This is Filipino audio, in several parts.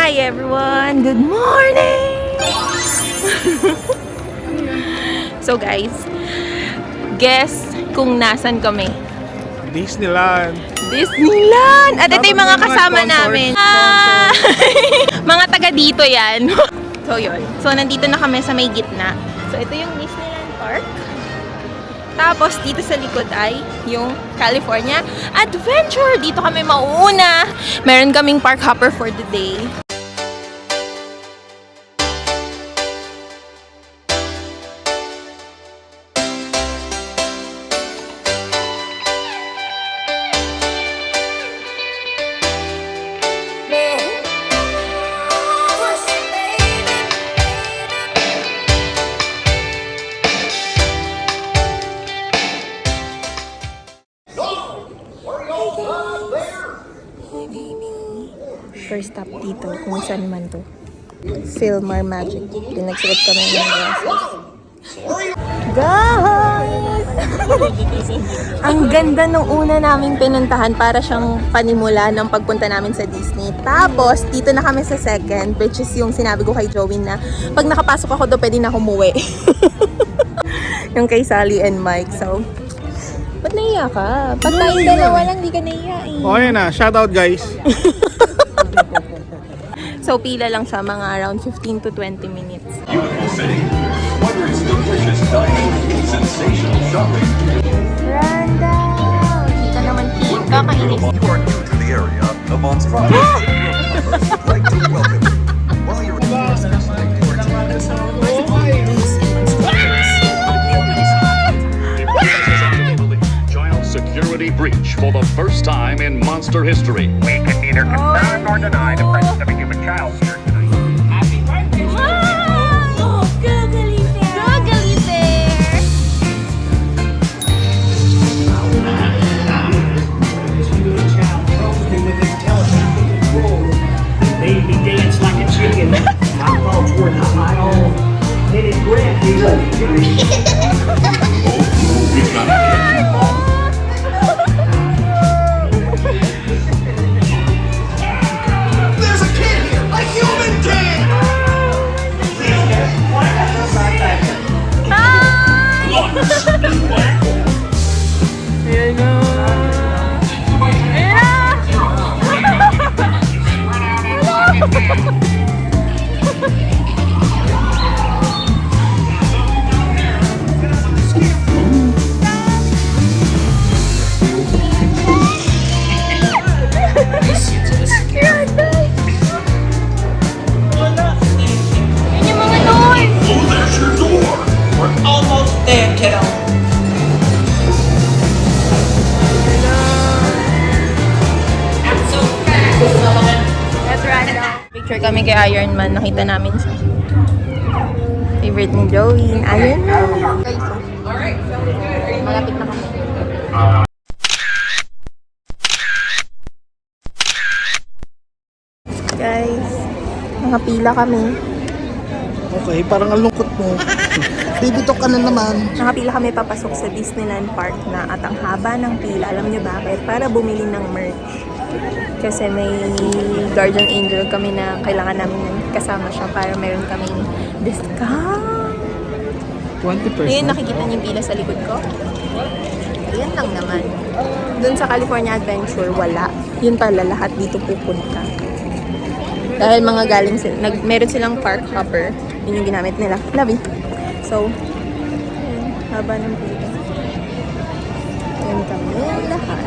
Hi everyone! Good morning! So guys, guess kung nasan kami. Disneyland. Disneyland! At ito yung mga kasama namin. Sponsor. Mga taga dito yan. So yun. So nandito na kami sa may gitna. So ito yung Disneyland Park. Tapos dito sa likod ay yung California Adventure. Dito kami mauuna. Meron kaming park hopper for the day. First stop dito, kung saan man to. Filmar Magic. Pinagsuot kami ng glasses. Guys! Ang ganda nung una naming pinuntahan para siyang panimula ng pagpunta namin sa Disney. Tapos, dito na kami sa second, which is yung sinabi ko kay Joey na pag nakapasok ako doon, pwede na ako umuwi. Yung kay Sally and Mike. So, ba't naiya ka? Pag tayong dalawa lang, di ka naiya eh. Okay na, shoutout guys. So, pila lang siya, mga around 15 to 20 minutes. Beautiful city. Whether it's delicious dining, sensational shopping, Randa! Kita naman, kita kainis. you are new to the area, the Monstrosity members would like to welcome you. While you're Child security breach for the first time in monster history. We can neither confirm nor deny the presence of a human child here tonight. Baby dance like a chicken. My thoughts were not my own. Let it grab There's a kid here, a human kid! Oh, there's your door! almost there, kiddo. Picture kami kay Iron Man. Nakita namin siya. Favorite ni Joey, Iron Man. Guys, malapit na kami. Guys, nakapila kami. Okay, parang ang lungkot mo. Bibitok ka na naman. Nakapila kami papasok sa Disneyland Park na at ang haba ng pila. Alam niyo bakit? Para bumili ng merch. Kasi may guardian angel kami na kailangan namin kasama siya para meron kaming discount. 20%. Ngayon nakikita niyo yung pila sa likod ko? Ayan lang naman. Doon sa California Adventure, wala. Yun pala, lahat dito pupunta. Dahil mga galing sila, meron silang park hopper. Yun yung ginamit nila. Love it. So, ayan, haba ng pila. Ayan kami lahat.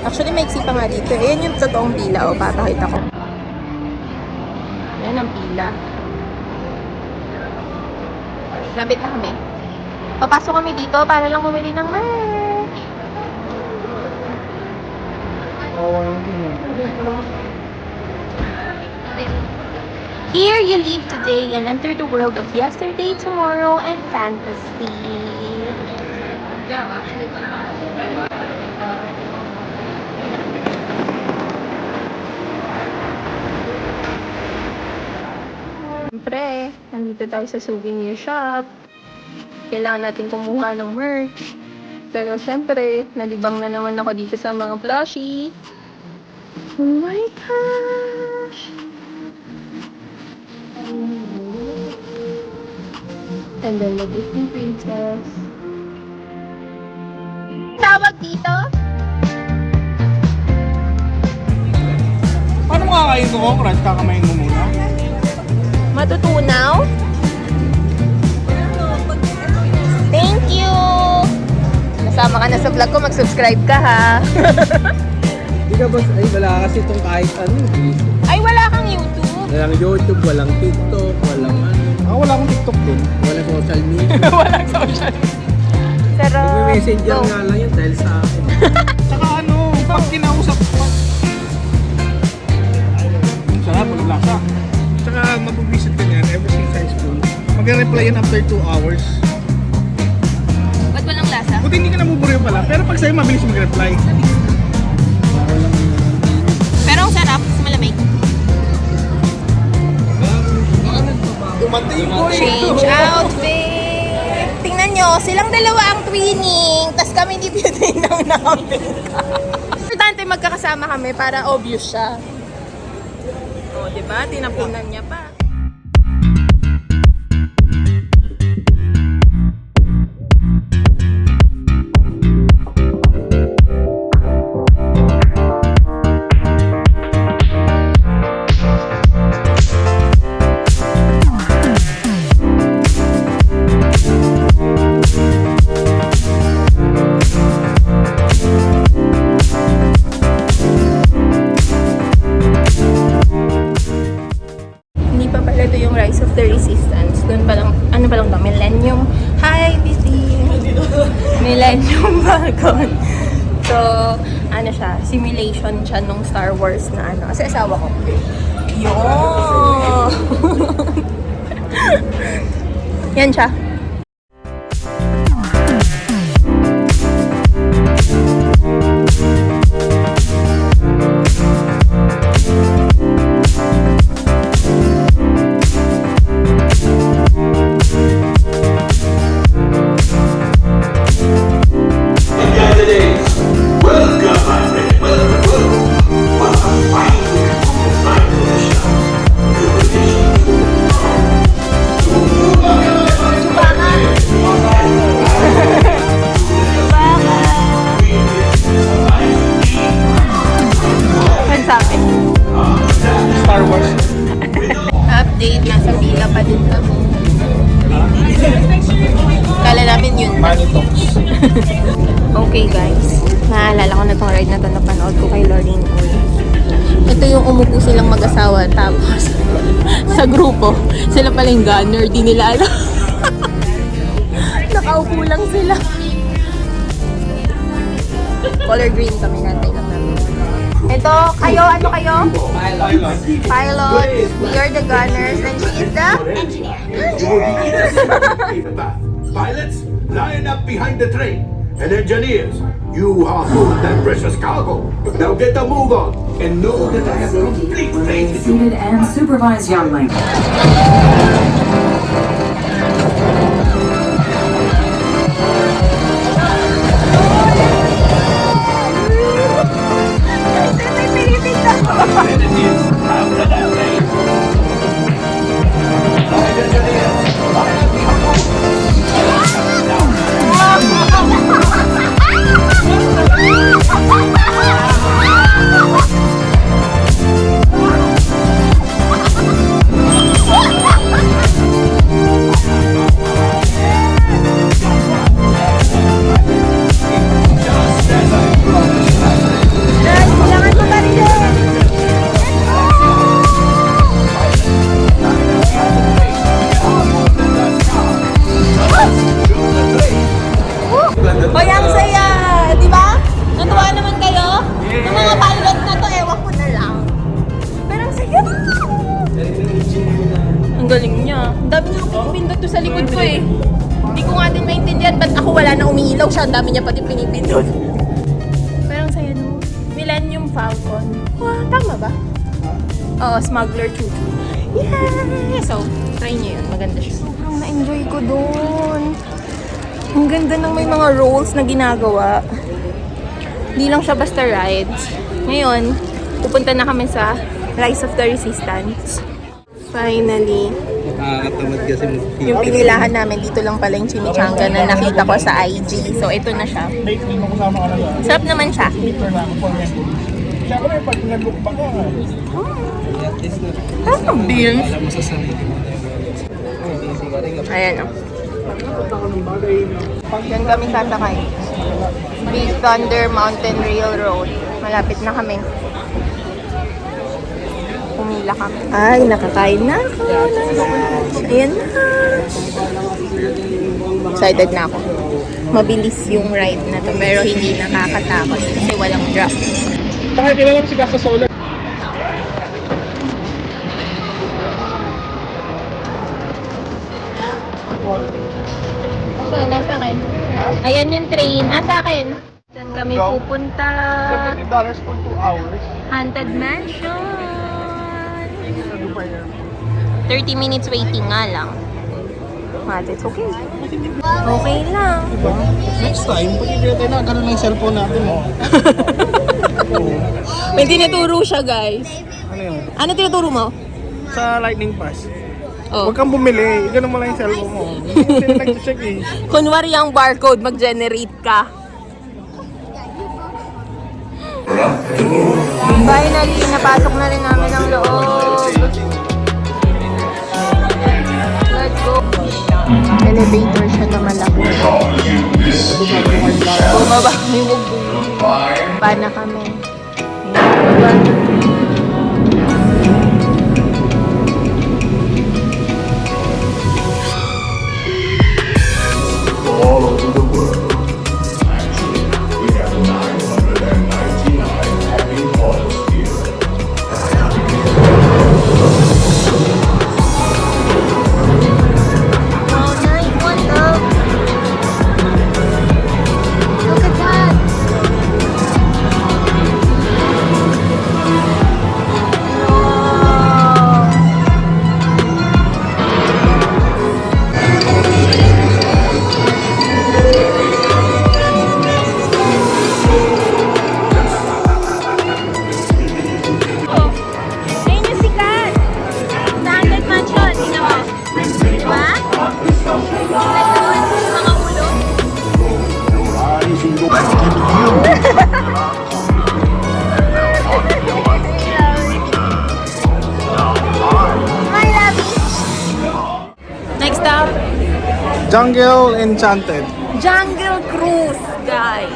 Actually, maiksi pa nga dito. Ayan yung totoong pila. O, papakita ko. Ayan ang pila. Lapit na kami. Papasok kami dito para lang bumili ng merch. Here you live today and enter the world of yesterday, tomorrow, and fantasy. Siyempre, nandito tayo sa souvenir shop. Kailangan natin kumuha ng merch. Pero siyempre, nalibang na naman ako dito sa mga plushie. Oh my gosh! And then the Disney Princess. Tawag dito? Paano makakain ko, Conrad? Kakamain mo muna. Matutunaw? Thank you! Nasama ka na sa vlog ko, mag-subscribe ka ha. Di ka ba, ay wala kasi itong kahit ano. Ay, wala kang YouTube. Walang YouTube, walang TikTok, walang ano. Wala akong TikTok din. Walang social media. Walang social. Pero, Nag-messenger go. nga lang yun dahil sa akin. Tsaka ano, pag kinausap ko, ang sarap, walang lasa. Tsaka mabubisit ka niyan ever since high school. Mag-reply yan after 2 hours. Ba't walang lasa? Buti hindi ka nabuburyo pala, pero pag sa'yo mabilis mag-reply. Pero ang sarap, malamig. Dumating ko Change outfit! Tingnan nyo, silang dalawa ang twinning, tas kami hindi pinatinaw namin. Importante magkakasama kami para obvious siya. O, diba? Tinapunan niya pa. Hindi pa pala ito yung Rise of the Resistance. Doon pa lang, ano pa lang to? Millennium. Hi, Bibi! Millennium Falcon. So, ano siya, simulation siya nung Star Wars na ano. Kasi asawa ko. Yun! Yan siya. Welcome, my friend. Welcome. What a fine night for the show. Good edition. Ano sa akin? Star Wars. Update, nasa pila pa din kami. Kala namin yun. Money talks. Okay guys, naalala ko na tong ride na to, napanood ko kay Lauren Oy. Ito yung umupo silang mag-asawa, tapos sa grupo, sila pala yung gunner, di nila alam. Nakaupo lang sila. Color green kami, nantay lang namin. Ito, kayo, ano kayo? Pilot. We are the gunners, and she is the Pilots, line up behind the train. And engineers, you are moving that precious cargo. Now get the move on and know that I have complete faith in you. Seated and supervise youngling. Hoy, ang saya! Di ba? Natuwa naman kayo? Yung mga pilot na to, ewan ko na lang. Pero ang saya! Ang galing niya. Ang dami niya pinipindot to sa likod ko eh. Hindi ko nga din maintindihan ba't ako wala na umiilaw siya. Ang dami niya pati pinipindot. Pero ang saya no. Millennium Falcon. Wow, tama ba? Oo, Smuggler Chuchu. Yay! So, try niyo yun. Maganda siya. Sobrang na-enjoy ko doon. Ang ganda ng may mga roles na ginagawa. Hindi lang siya basta rides. Ngayon, pupunta na kami sa Rise of the Resistance. Finally, Nakakatamad kasi Yung pinilahan namin, dito lang pala yung chimichanga na nakita ko sa IG. So, ito na siya. Sarap naman siya. Siyempre, pag nag-book ka, Sarap ng beans. alam mo sa sarili mo. Ayan o. Diyan kami sasakay. Big Thunder Mountain Railroad. Malapit na kami. Pumila kami. Ay, nakakain na ako. Ayan na. Excited na ako. Mabilis yung ride na to pero hindi nakakatakot kasi walang drop. Bakit kilala mo si Gasa Solar? So, nasa akin. Ayan yung train. Nasa akin. Saan kami pupunta? $70 for 2 hours. Haunted Mansion. 30 minutes waiting nga lang. But it's okay. Okay lang. Next time, pag ibigay tayo na, ganun lang yung cellphone natin. May tinuturo siya, guys. Ano yun? Ano tinuturo mo? Sa Lightning Pass. Oh. Huwag kang bumili, ganun mo lang yung cellphone mo. Hindi sila nag-check eh. Kunwari yung barcode, mag-generate ka. Finally, napasok na rin namin ang loob. Let's go. Elevator siya na malaki. Bumaba kami, huwag bumaba. Ba na kami. Bumaba. All over the world. Actually, we have 999 happy hearts here. Wow, nice one, love. Look at that. Wow. Oh, ayun yung sikat. Sa Haunted Mansion, tingnan mo. Diba? Mga ulo. My love. Next up, Jungle Enchanted. Jungle Cruise, guys.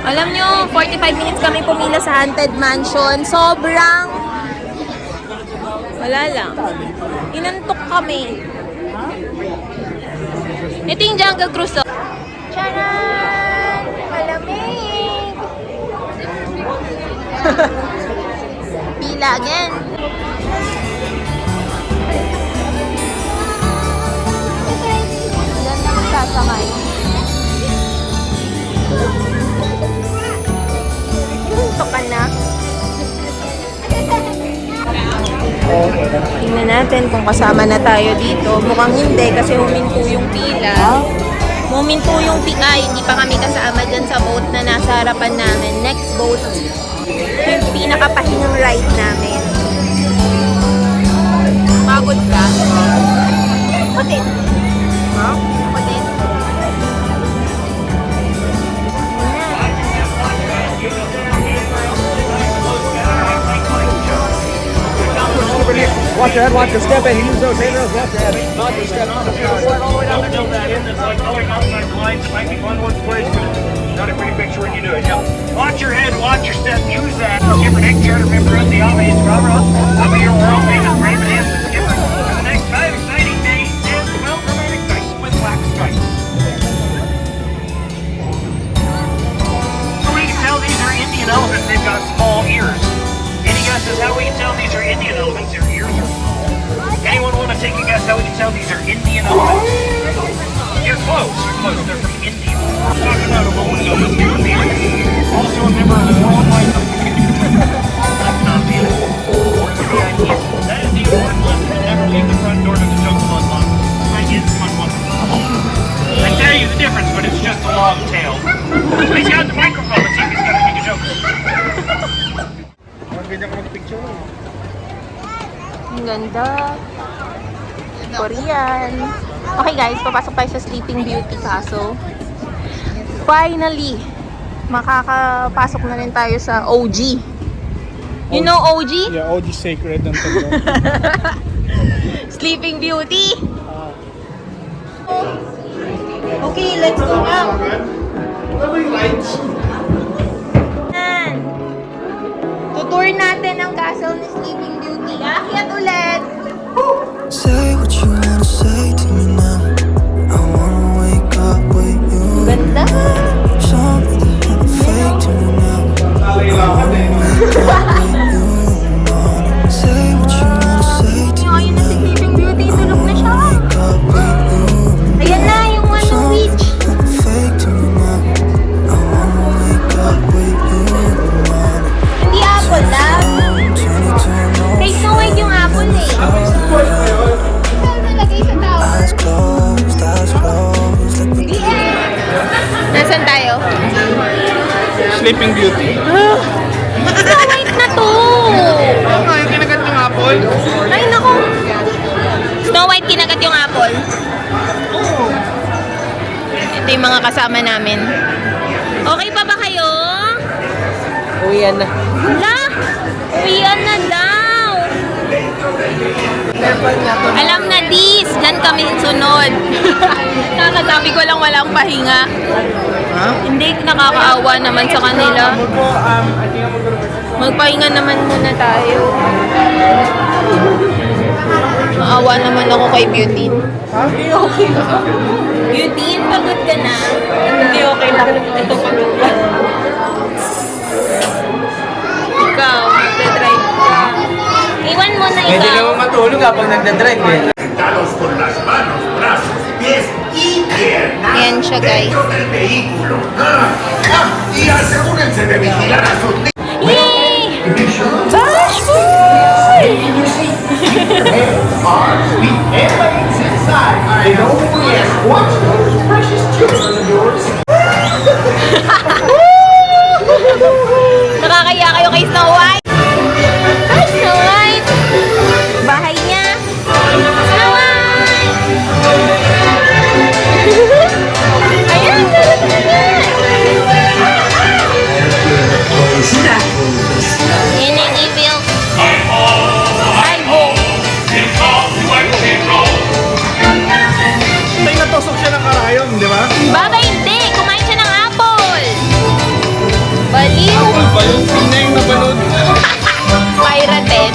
Alam nyo, 45 minutes kami pumila sa Haunted Mansion. Sobrang wala lang. Inantok kami. Ito yung Jungle Cruise. Oh. Charan! Malamig! Pila again. Diyan na magsasakay. Ito ka na. Tingnan natin kung kasama na tayo dito. Mukhang hindi kasi huminto yung pila. Huminto yung pila. Hindi pa kami kasama dyan sa boat na nasa harapan namin. Next boat. Ito yung pinakapahingang ride namin. Pagod ka? Putin. Ha? Putin. Watch your head, watch your step, and use those handrails, watch your head. Watch your step. Not a pretty picture when you do it. Yep. Watch your head, watch your step, use that. Skipper Nick, charter member of the Alliance Bravo. Some of your world famous Raven is the skipper. For the next 5 exciting days, and 12 romantic nights with Black Stripes. So we can tell these are Indian elephants, they've got small ears. Any guesses how we can tell these are Indian elephants? Their ears are small. Anyone want to take a guess how we can tell these are Indian elephants? You're close. They're from India. Talking about a moment ago, this human being. Also a member of the Worldwide. That's not the VIP. That is the important list to never leave the front door to the jungle unlocked. I get fun one. I tell you the difference, but it's just a long tail. He's got the microphone. Let's see if he's gonna make a joke. Huwag ganyan ka mag-picture mo. Ang ganda. Korean. Okay guys, papasok tayo sa Sleeping Beauty kaso. Finally, makakapasok na rin tayo sa OG. You know OG? Yeah, OG Sacred ng Togo. Sleeping Beauty. Okay, let's go out. Ano yung lights? Yan. Tutour natin ang castle ni Sleeping Beauty. Akyat ulit. Say what you wanna say to me now. I wanna wake up with you. Ganda. Show me that you're fake to me now. Say what you wanna say to me Ayun na si now. Sleeping Beauty. Tulog na siya. Wake up with you. Ayan na yung ano witch. You're fake to me now. I wanna wake up with you. Hindi apple lang. Kay Snow White yung apple eh. Ikaw nalagay sa tao. Eyes closed, eyes closed. Let me Nasaan tayo? Sleeping Beauty. Snow White na to. Ano yung kinagat yung apple? Ay nako. Snow White kinagat yung apple. Ito yung mga kasama namin. Okay pa ba kayo? Uwian na. Hala! Uwian na daw! Alam na dis! Diyan kami sunod. Nakakasabi ko lang walang pahinga. Ha? Hindi, nakakaawa naman sa kanila. Magpahinga naman muna tayo. Maawa naman ako kay Beauty. Hindi okay lang. Beauty, pagod ka na. Hindi okay lang. Ito pagod ka. Ikaw, magdadrive ka. Iwan mo na Pwede ikaw. naman matulog habang nagdadrive eh. Dados con las manos, brazos, pies y piernas Ayan siya, guys. dentro del vehículo. Y asegúrense de vigilar a sus niños. Yay! Bashful! Everything's inside. And oh yes, watch those precious children of yours. Nakakaya kayo kay Snow White? Hi, Snow White! Bahay niya. Snow White! Ayan, sarap na niya. Yan ang evil. Ay, ho. Tay natusok siya ng karayom, di ba? Baba, hindi. Kumain siya ng apple. Baliw. Ba yung na yung napanood? Pirated.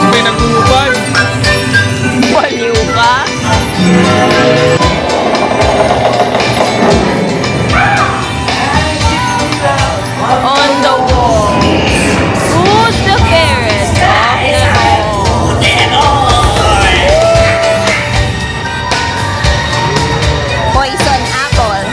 May nagtubad. Baliw ka. On the wall. Who's the fairest of them all? Poison apple.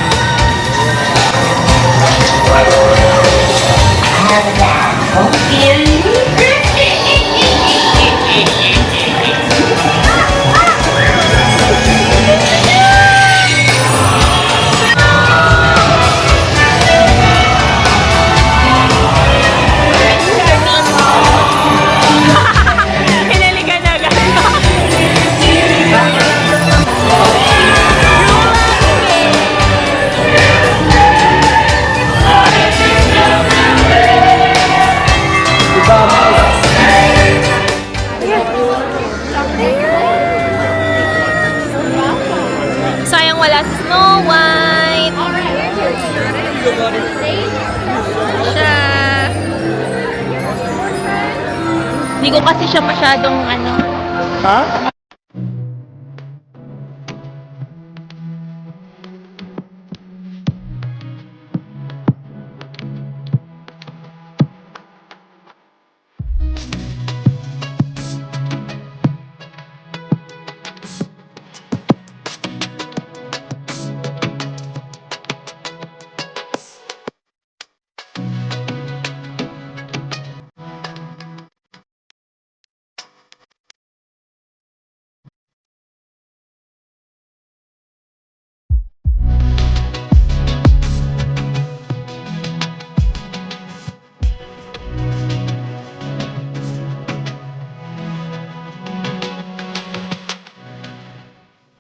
Hinalikan na agad. Sayang wala si Snow White. Siya. Hindi ko kasi siya masyadong ano. Ha?